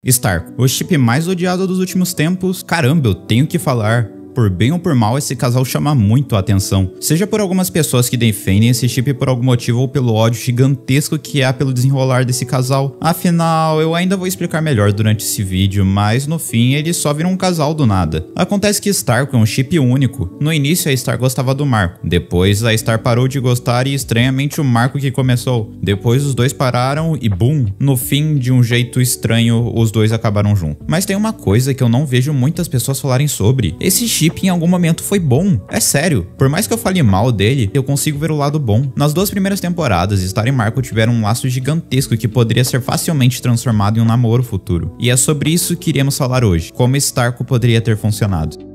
Stark, o chip mais odiado dos últimos tempos. Caramba, eu tenho que falar. Por bem ou por mal, esse casal chama muito a atenção. Seja por algumas pessoas que defendem esse chip por algum motivo ou pelo ódio gigantesco que há pelo desenrolar desse casal. Afinal, eu ainda vou explicar melhor durante esse vídeo, mas no fim eles só viram um casal do nada. Acontece que Stark é um chip único. No início a Star gostava do Marco, depois a Star parou de gostar e estranhamente o Marco que começou. Depois os dois pararam e boom, no fim de um jeito estranho os dois acabaram juntos. Mas tem uma coisa que eu não vejo muitas pessoas falarem sobre. Esse chip em algum momento foi bom, é sério. Por mais que eu fale mal dele, eu consigo ver o lado bom. Nas duas primeiras temporadas, Star e Marco tiveram um laço gigantesco que poderia ser facilmente transformado em um namoro futuro. E é sobre isso que iremos falar hoje, como Stark poderia ter funcionado.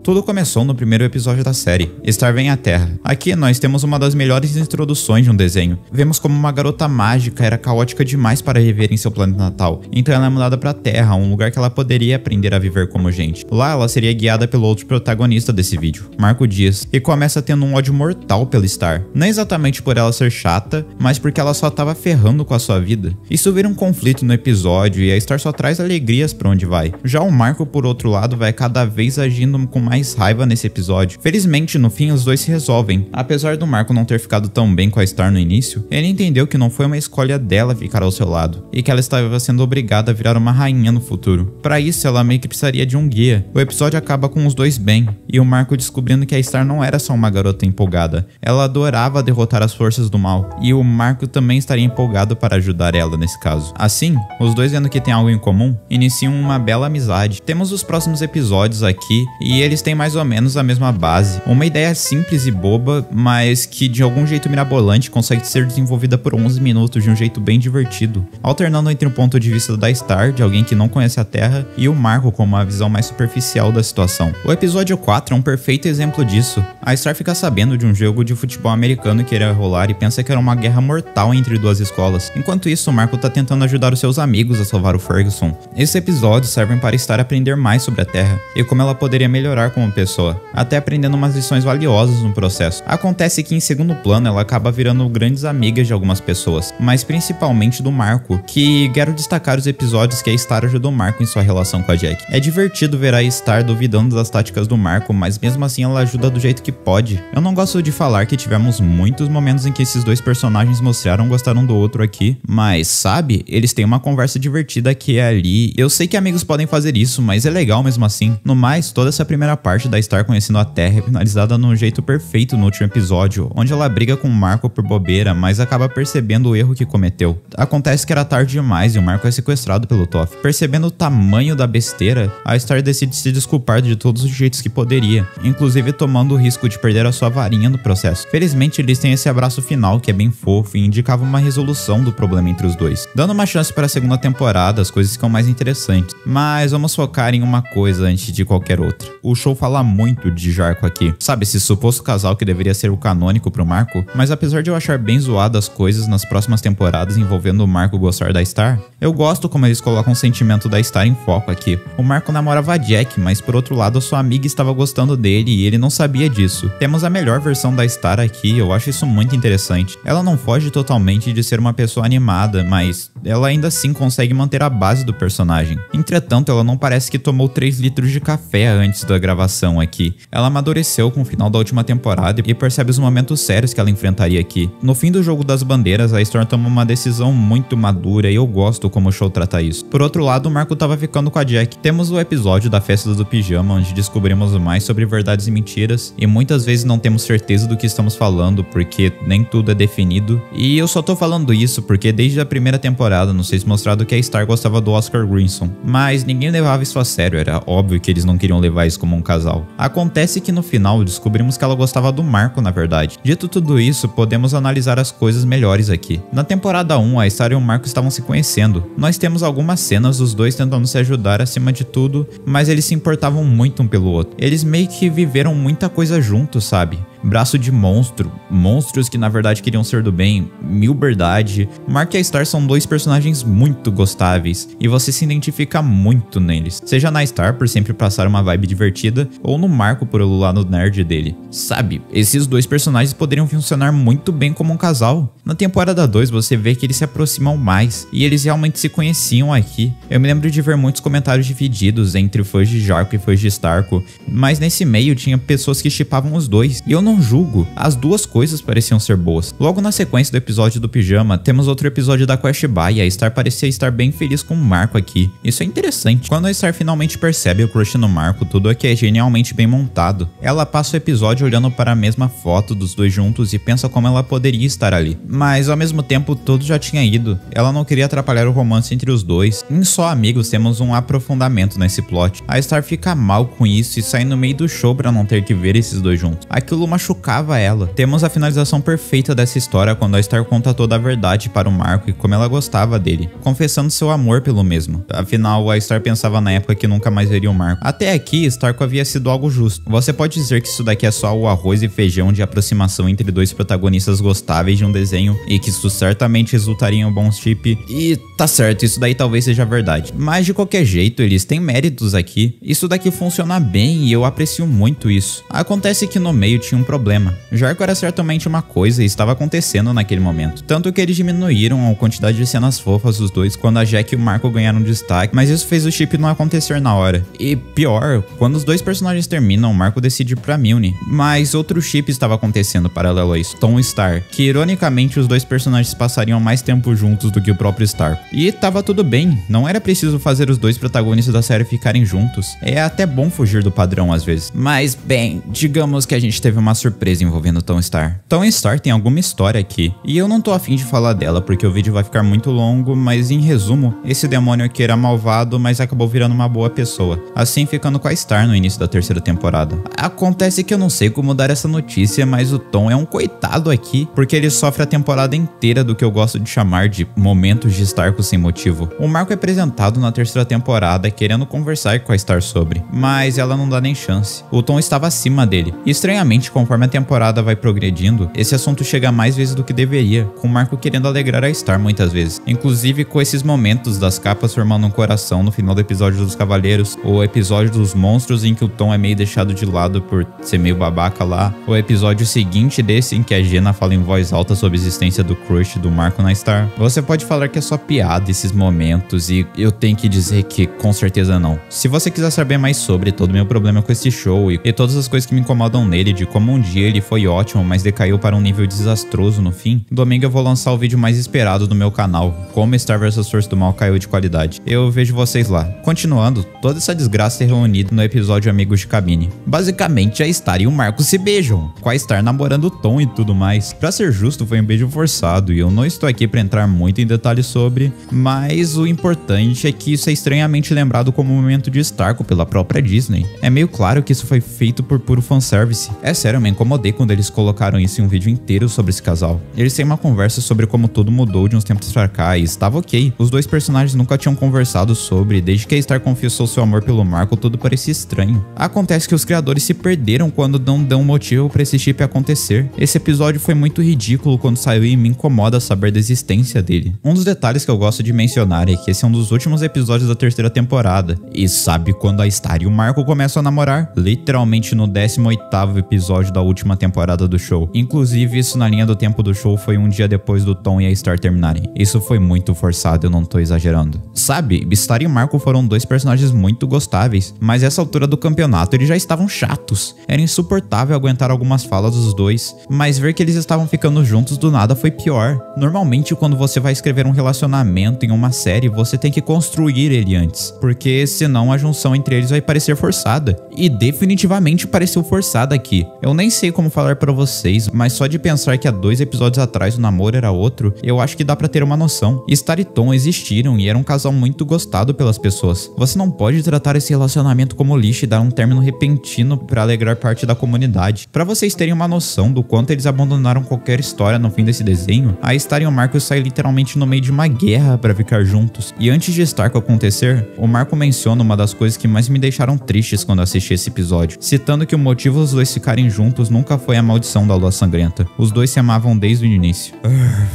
Tudo começou no primeiro episódio da série, Star vem à Terra. Aqui nós temos uma das melhores introduções de um desenho. Vemos como uma garota mágica era caótica demais para viver em seu planeta natal, então ela é mudada para a Terra, um lugar que ela poderia aprender a viver como gente. Lá ela seria guiada pelo outro protagonista desse vídeo, Marco Dias, e começa tendo um ódio mortal pela Star. Não exatamente por ela ser chata, mas porque ela só tava ferrando com a sua vida. Isso vira um conflito no episódio e a Star só traz alegrias pra onde vai. Já o Marco, por outro lado, vai cada vez agindo com mais raiva nesse episódio. Felizmente, no fim, os dois se resolvem. Apesar do Marco não ter ficado tão bem com a Star no início, ele entendeu que não foi uma escolha dela ficar ao seu lado, e que ela estava sendo obrigada a virar uma rainha no futuro. Para isso, ela meio que precisaria de um guia. O episódio acaba com os dois bem, e o Marco descobrindo que a Star não era só uma garota empolgada. Ela adorava derrotar as forças do mal, e o Marco também estaria empolgado para ajudar ela nesse caso. Assim, os dois vendo que tem algo em comum, iniciam uma bela amizade. Temos os próximos episódios aqui, e eles têm mais ou menos a mesma base. Uma ideia simples e boba, mas que de algum jeito mirabolante consegue ser desenvolvida por 11 minutos de um jeito bem divertido, alternando entre o ponto de vista da Star, de alguém que não conhece a Terra, e o Marco com uma visão mais superficial da situação. O episódio 4 é um perfeito exemplo disso. A Star fica sabendo de um jogo de futebol americano que iria rolar e pensa que era uma guerra mortal entre duas escolas. Enquanto isso, o Marco tá tentando ajudar os seus amigos a salvar o Ferguson. Esses episódios servem para Star aprender mais sobre a Terra e como ela poderia melhorar como pessoa, até aprendendo umas lições valiosas no processo. Acontece que em segundo plano ela acaba virando grandes amigas de algumas pessoas, mas principalmente do Marco, que quero destacar os episódios que a Star ajudou o Marco em sua relação com a Jack. É divertido ver a Star duvidando das táticas do Marco, mas mesmo assim ela ajuda do jeito que pode. Eu não gosto de falar que tivemos muitos momentos em que esses dois personagens mostraram gostar um do outro aqui, mas sabe, eles têm uma conversa divertida aqui e ali. Eu sei que amigos podem fazer isso, mas é legal mesmo assim. No mais, toda essa primeira parte da Star conhecendo a Terra é finalizada num jeito perfeito no último episódio, onde ela briga com o Marco por bobeira, mas acaba percebendo o erro que cometeu. Acontece que era tarde demais e o Marco é sequestrado pelo Toph. Percebendo o tamanho da besteira, a Star decide se desculpar de todos os jeitos que poderia, inclusive tomando o risco de perder a sua varinha no processo. Felizmente eles têm esse abraço final que é bem fofo e indicava uma resolução do problema entre os dois. Dando uma chance para a segunda temporada, as coisas ficam mais interessantes. Mas vamos focar em uma coisa antes de qualquer outra. O show fala muito de Jarco aqui. Sabe, esse suposto casal que deveria ser o canônico pro Marco, mas apesar de eu achar bem zoado as coisas nas próximas temporadas envolvendo o Marco gostar da Star, eu gosto como eles colocam o sentimento da Star em foco aqui. O Marco namorava a Jack, mas por outro lado a sua amiga estava gostando dele e ele não sabia disso. Temos a melhor versão da Star aqui, eu acho isso muito interessante. Ela não foge totalmente de ser uma pessoa animada, mas ela ainda assim consegue manter a base do personagem. Entretanto, ela não parece que tomou 3 litros de café antes da gravação aqui. Ela amadureceu com o final da última temporada e percebe os momentos sérios que ela enfrentaria aqui. No fim do jogo das bandeiras, a Storm toma uma decisão muito madura e eu gosto como o show trata isso. Por outro lado, o Marco tava ficando com a Jack. Temos o episódio da festa do pijama, onde descobrimos mais sobre verdades e mentiras, e muitas vezes não temos certeza do que estamos falando, porque nem tudo é definido. E eu só tô falando isso porque desde a primeira temporada nos fez mostrado que a Star gostava do Oscar Grinson, mas ninguém levava isso a sério, era óbvio que eles não queriam levar isso como um casal. Acontece que no final descobrimos que ela gostava do Marco, na verdade. Dito tudo isso, podemos analisar as coisas melhores aqui. Na temporada 1, a Star e o Marco estavam se conhecendo. Nós temos algumas cenas dos dois tentando se ajudar acima de tudo, mas eles se importavam muito um pelo outro. Eles meio que viveram muita coisa juntos, sabe? braço de monstro, monstros que na verdade queriam ser do bem, Milberdade. Mark e a Star são dois personagens muito gostáveis e você se identifica muito neles, seja na Star por sempre passar uma vibe divertida ou no Marco por o lado nerd dele. Sabe, esses dois personagens poderiam funcionar muito bem como um casal. Na temporada 2 você vê que eles se aproximam mais e eles realmente se conheciam aqui. Eu me lembro de ver muitos comentários divididos entre fãs de Jarko e fãs de Starco, mas nesse meio tinha pessoas que shippavam os dois, e eu não julgo, as duas coisas pareciam ser boas. Logo na sequência do episódio do pijama, temos outro episódio da Quest Buy e a Star parecia estar bem feliz com o Marco aqui. Isso é interessante. Quando a Star finalmente percebe o crush no Marco, tudo aqui é genialmente bem montado. Ela passa o episódio olhando para a mesma foto dos dois juntos e pensa como ela poderia estar ali. Mas ao mesmo tempo tudo já tinha ido. Ela não queria atrapalhar o romance entre os dois. Em Só Amigos temos um aprofundamento nesse plot. A Star fica mal com isso e sai no meio do show pra não ter que ver esses dois juntos. Aquilo machucava ela. Temos a finalização perfeita dessa história quando a Star conta toda a verdade para o Marco e como ela gostava dele, confessando seu amor pelo mesmo. Afinal, a Star pensava na época que nunca mais veria o Marco. Até aqui, Starco havia sido algo justo. Você pode dizer que isso daqui é só o arroz e feijão de aproximação entre dois protagonistas gostáveis de um desenho e que isso certamente resultaria em um bom chip. E tá certo, isso daí talvez seja verdade. Mas de qualquer jeito, eles têm méritos aqui. Isso daqui funciona bem e eu aprecio muito isso. Acontece que no meio tinha um problema. Jarko era certamente uma coisa e estava acontecendo naquele momento. Tanto que eles diminuíram a quantidade de cenas fofas dos dois quando a Jack e o Marco ganharam destaque, mas isso fez o chip não acontecer na hora. E pior, quando os dois personagens terminam, o Marco decide ir pra Milne. Mas outro chip estava acontecendo paralelo a isso, Tom e Star, que ironicamente os dois personagens passariam mais tempo juntos do que o próprio Star. E tava tudo bem, não era preciso fazer os dois protagonistas da série ficarem juntos. É até bom fugir do padrão às vezes. Mas bem, digamos que a gente teve uma surpresa envolvendo Tom e Star. Tom e Star tem alguma história aqui, e eu não tô afim de falar dela porque o vídeo vai ficar muito longo, mas em resumo, esse demônio aqui era malvado, mas acabou virando uma boa pessoa, assim ficando com a Star no início da terceira temporada. Acontece que eu não sei como dar essa notícia, mas o Tom é um coitado aqui, porque ele sofre a temporada inteira do que eu gosto de chamar de momentos de Starco sem motivo. O Marco é apresentado na terceira temporada querendo conversar com a Star sobre, mas ela não dá nem chance. O Tom estava acima dele. E estranhamente, conforme a temporada vai progredindo, esse assunto chega mais vezes do que deveria, com o Marco querendo alegrar a Star muitas vezes. Inclusive com esses momentos das capas formando um coração no final do episódio dos Cavaleiros, ou o episódio dos monstros em que o Tom é meio deixado de lado por ser meio babaca lá, ou o episódio seguinte desse em que a Jenna fala em voz alta sobre a existência do crush do Marco na Star. Você pode falar que é só piada esses momentos e eu tenho que dizer que com certeza não. Se você quiser saber mais sobre todo o meu problema com esse show e todas as coisas que me incomodam nele, de como um dia ele foi ótimo, mas decaiu para um nível desastroso no fim, domingo eu vou lançar o vídeo mais esperado do meu canal, como Star vs Força do Mal caiu de qualidade. Eu vejo vocês lá. Continuando, toda essa desgraça é reunida no episódio Amigos de Cabine. Basicamente, a Star e o Marco se beijam, com a Star namorando o Tom e tudo mais. Pra ser justo, foi um beijo forçado e eu não estou aqui pra entrar muito em detalhes sobre, mas o importante é que isso é estranhamente lembrado como um momento de Starco pela própria Disney. É meio claro que isso foi feito por puro fanservice. É sério, eu me incomodei quando eles colocaram isso em um vídeo inteiro sobre esse casal. Eles têm uma conversa sobre como tudo mudou de uns tempos pra cá e estava ok. Os dois personagens nunca tinham conversado sobre, desde que a Star confessou seu amor pelo Marco, tudo parecia estranho. Acontece que os criadores se perderam quando não dão motivo pra esse chip acontecer. Esse episódio foi muito ridículo quando saiu e me incomoda saber da existência dele. Um dos detalhes que eu gosto de mencionar é que esse é um dos últimos episódios da terceira temporada. E sabe quando a Star e o Marco começam a namorar? Literalmente no 18º episódio da última temporada do show. Inclusive, isso na linha do tempo do show foi um dia depois do Tom e a Star terminarem. Isso foi muito forçado, eu não tô exagerando. Sabe, Star e o Marco foram dois personagens muito gostáveis, mas essa altura do campeonato eles já estavam chatos. Era insuportável aguentar algumas falas dos dois, mas ver que eles estavam ficando juntos do nada foi pior. Normalmente quando você vai escrever um relacionamento em uma série, você tem que construir ele antes, porque senão a junção entre eles vai parecer forçada. E definitivamente pareceu forçada aqui. Eu nem sei como falar pra vocês, mas só de pensar que há 2 episódios atrás o namoro era outro, eu acho que dá pra ter uma noção. Star e Tom existiram e era um casal muito gostado pelas pessoas. Você não pode tratar esse relacionamento como lixo e dar um término repentino pra alegrar parte da comunidade. Pra vocês terem uma noção do quanto eles abandonaram qualquer história no fim desse desenho, a Star e o Marco saem literalmente no meio de uma guerra pra ficar juntos. E antes de Starco acontecer, o Marco menciona uma das coisas que mais me deixaram tristes quando assisti esse episódio, citando que o motivo dos dois ficarem juntos juntos nunca foi a maldição da Lua Sangrenta. Os dois se amavam desde o início.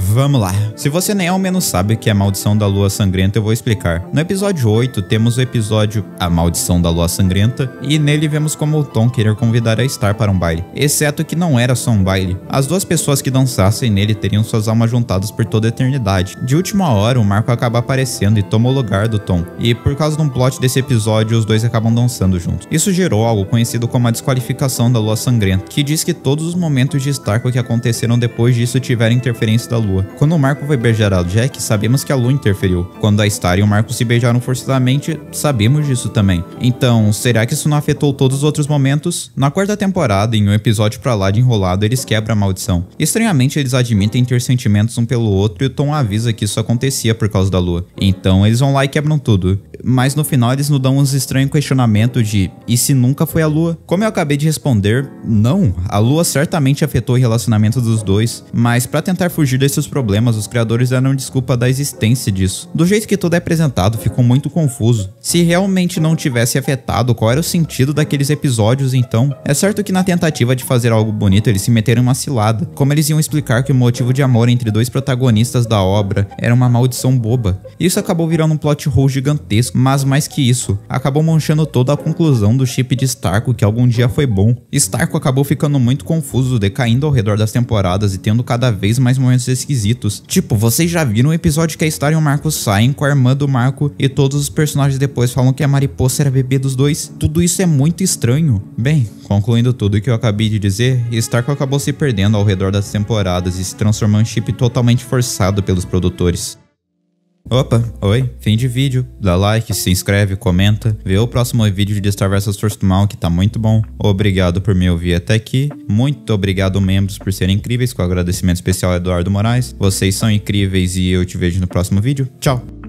Vamos lá. Se você nem ao menos sabe o que é a maldição da Lua Sangrenta, eu vou explicar. No episódio 8, temos o episódio A Maldição da Lua Sangrenta, e nele vemos como o Tom querer convidar a Star para um baile. Exceto que não era só um baile. As duas pessoas que dançassem nele teriam suas almas juntadas por toda a eternidade. De última hora, o Marco acaba aparecendo e toma o lugar do Tom. E por causa de um plot desse episódio, os dois acabam dançando juntos. Isso gerou algo conhecido como a desqualificação da Lua Sangrenta, que diz que todos os momentos de Stark que aconteceram depois disso tiveram interferência da Lua. Quando o Marco foi beijar a Jack, sabemos que a Lua interferiu. Quando a Star e o Marco se beijaram forçadamente, sabemos disso também. Então, será que isso não afetou todos os outros momentos? Na quarta temporada, em um episódio pra lá de enrolado, eles quebram a maldição. Estranhamente, eles admitem ter sentimentos um pelo outro e o Tom avisa que isso acontecia por causa da Lua. Então, eles vão lá e quebram tudo. Mas no final eles nos dão uns estranhos questionamentos de e se nunca foi a Lua? Como eu acabei de responder, não, a Lua certamente afetou o relacionamento dos dois, mas pra tentar fugir desses problemas, os criadores deram desculpa da existência disso. Do jeito que tudo é apresentado, ficou muito confuso. Se realmente não tivesse afetado, qual era o sentido daqueles episódios então? É certo que na tentativa de fazer algo bonito, eles se meteram em uma cilada. Como eles iam explicar que o motivo de amor entre dois protagonistas da obra era uma maldição boba? Isso acabou virando um plot hole gigantesco, mas mais que isso, acabou manchando toda a conclusão do chip de Stark, que algum dia foi bom. Stark acabou ficando muito confuso, decaindo ao redor das temporadas e tendo cada vez mais momentos esquisitos. Tipo, vocês já viram o episódio que a Star e o Marco saem com a irmã do Marco e todos os personagens depois falam que a Mariposa era bebê dos dois? Tudo isso é muito estranho. Bem, concluindo tudo o que eu acabei de dizer, Stark acabou se perdendo ao redor das temporadas e se transformou em chip totalmente forçado pelos produtores. Opa, oi, fim de vídeo, dá like, se inscreve, comenta, vê o próximo vídeo de Star vs Força do Mal que tá muito bom. Obrigado por me ouvir até aqui, muito obrigado membros por serem incríveis, com agradecimento especial a Eduardo Moraes. Vocês são incríveis e eu te vejo no próximo vídeo, tchau!